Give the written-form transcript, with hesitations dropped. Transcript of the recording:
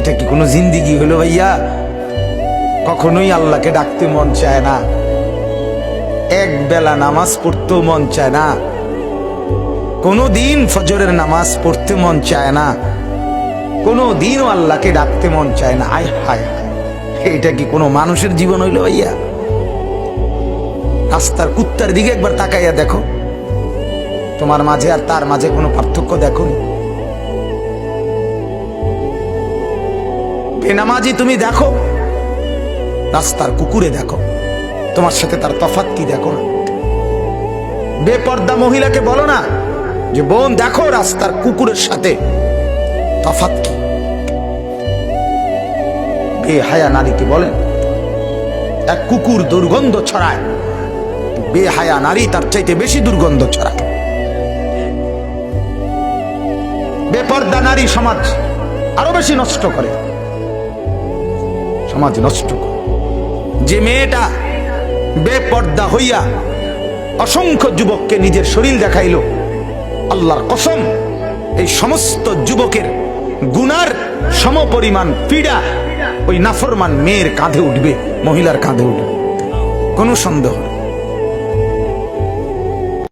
এটা কি কোনো জিন্দিগি হলো ভাইয়া? কখনোই আল্লাহকে ডাকতে মন চায় না, এক বেলা নামাজ পড়তেও মন চায় না, কোনো দিন ফজরের নামাজ পড়তে মন চায় না, কোনো দিনও আল্লাহকে ডাকতে মন চায় না। আয় হায় হায়, এটা কি কোনো মানুষের জীবন হইল ভাইয়া? রাস্তার কুত্তার দিকে একবার তাকাইয়া দেখো, তোমার মাঝে আর তার মাঝে কোনো পার্থক্য দেখো? বেনামাজি তুমি দেখো, রাস্তার কুকুরে দেখো, তোমার সাথে তার তফাৎ কি দেখো না? বেপর্দা মহিলাকে বলো না যে বোন দেখো রাস্তার কুকুরের সাথে তফাৎ কি? বেহায়া নারীকে বলেন এক কুকুর দুর্গন্ধ ছড়ায়, বেহায়া নারী তার চাইতে বেশি দুর্গন্ধ ছড়ায়। বেপর্দা নারী সমাজ আরো বেশি নষ্ট করে, সমাজ নষ্ট করে। যে মেয়েটা বেপর্দা হইয়া অসংখ্য যুবককে নিজের শরীর দেখাইল, আল্লাহর কসম এই সমস্ত যুবকের গুনার সমপরিমাণ পীড়া ওই নাফরমান মেয়ের কাঁধে উঠবে, মহিলার কাঁধে উঠবে, কোনো সন্দেহ নেই।